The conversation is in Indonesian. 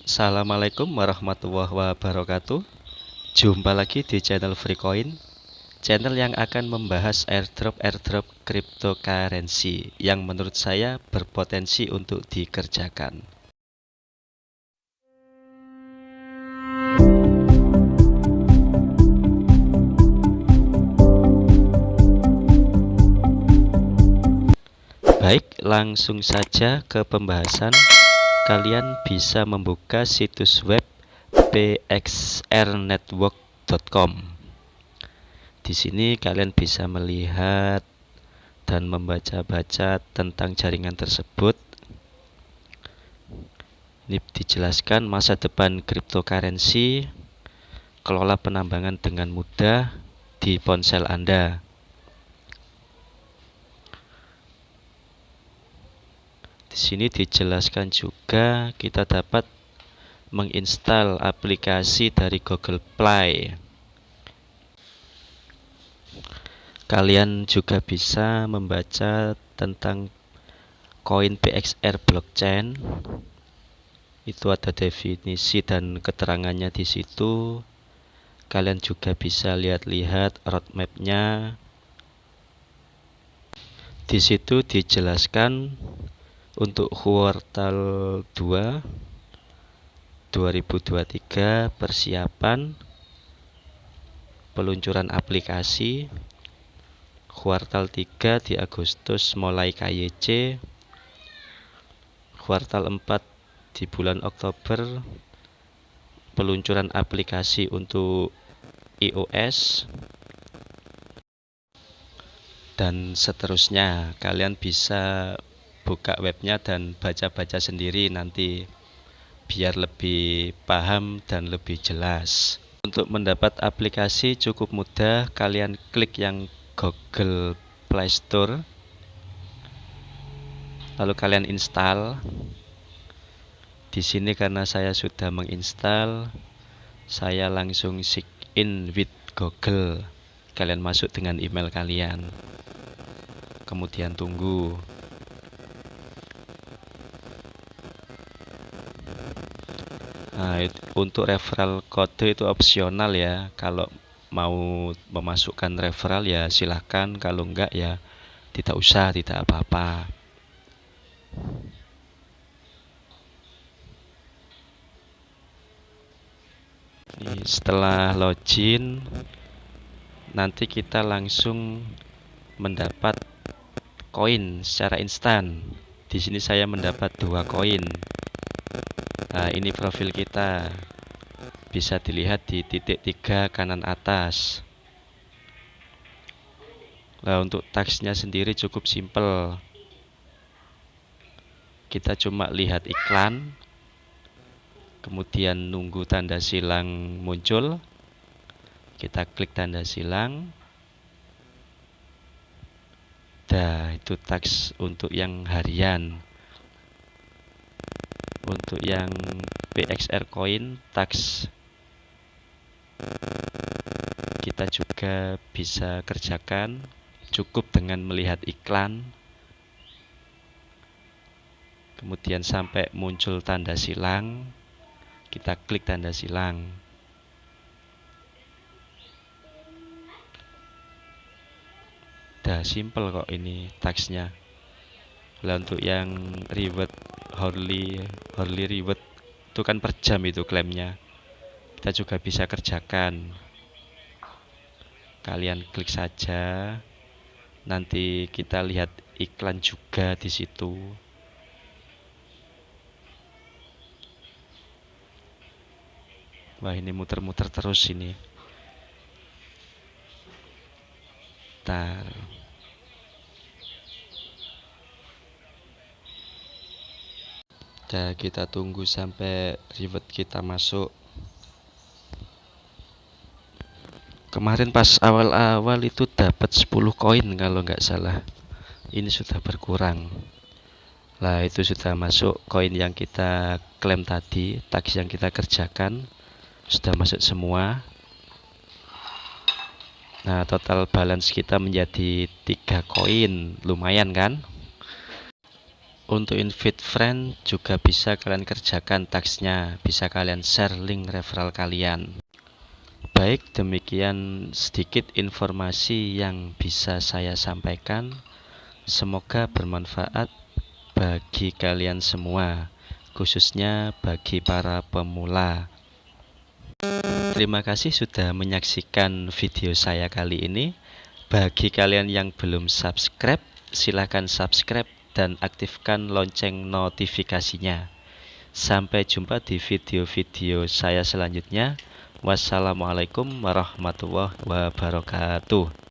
Assalamualaikum warahmatullahi wabarakatuh. Jumpa lagi di channel Freecoin, channel yang akan membahas airdrop cryptocurrency yang menurut saya berpotensi untuk dikerjakan. Baik, langsung saja ke pembahasan. Kalian bisa membuka situs web pxrnetwork.com. Di sini kalian bisa melihat dan membaca-baca tentang jaringan tersebut. Ini dijelaskan masa depan cryptocurrency, kelola penambangan dengan mudah di ponsel Anda. Di sini dijelaskan juga kita dapat menginstal aplikasi dari Google Play. Kalian juga bisa membaca tentang koin PXR blockchain. Itu ada definisi dan keterangannya di situ. Kalian juga bisa lihat-lihat roadmap-nya. Di situ dijelaskan untuk kuartal 2 2023 persiapan peluncuran aplikasi, kuartal 3 di Agustus mulai KYC, kuartal 4 di bulan Oktober peluncuran aplikasi untuk iOS, dan seterusnya. Kalian bisa buka webnya dan baca-baca sendiri nanti biar lebih paham dan lebih jelas. Untuk mendapat aplikasi cukup mudah, kalian klik yang Google Play Store, lalu kalian install. Di sini karena saya sudah menginstal, saya langsung sign in with Google. Kalian masuk dengan email kalian, kemudian tunggu. Nah, untuk referral kode itu opsional ya. Kalau mau memasukkan referral ya silahkan, kalau enggak ya tidak usah, tidak apa-apa. Setelah login, nanti kita langsung mendapat koin secara instan. Di sini saya mendapat 2 koin. Nah, ini profil kita. Bisa dilihat di titik 3 kanan atas. Nah, untuk taksnya sendiri cukup simpel. Kita cuma lihat iklan, kemudian nunggu tanda silang muncul. Kita klik tanda silang. Nah, itu taks untuk yang harian. Untuk yang PXR coin taks kita juga bisa kerjakan, cukup dengan melihat iklan, kemudian sampai muncul tanda silang, kita klik tanda silang. Dah simple kok ini taksnya. Lah untuk yang reward hourly reward itu kan per jam itu klaimnya. Kita juga bisa kerjakan. Kalian klik saja. Nanti kita lihat iklan juga di situ. Wah, ini muter-muter terus ini. Bentar. Nah, kita tunggu sampai reward kita masuk. Kemarin pas awal-awal itu dapat 10 koin kalau nggak salah. Ini sudah berkurang. Lah, itu sudah masuk koin yang kita klaim tadi, tax yang kita kerjakan sudah masuk semua. Nah, total balance kita menjadi 3 koin, lumayan kan? Untuk invite friend juga bisa kalian kerjakan tasknya, bisa kalian share link referral kalian. Baik, demikian sedikit informasi yang bisa saya sampaikan. Semoga bermanfaat bagi kalian semua, khususnya bagi para pemula. Terima kasih sudah menyaksikan video saya kali ini. Bagi kalian yang belum subscribe, silakan subscribe dan aktifkan lonceng notifikasinya. Sampai jumpa di video-video saya selanjutnya. Wassalamualaikum warahmatullahi wabarakatuh.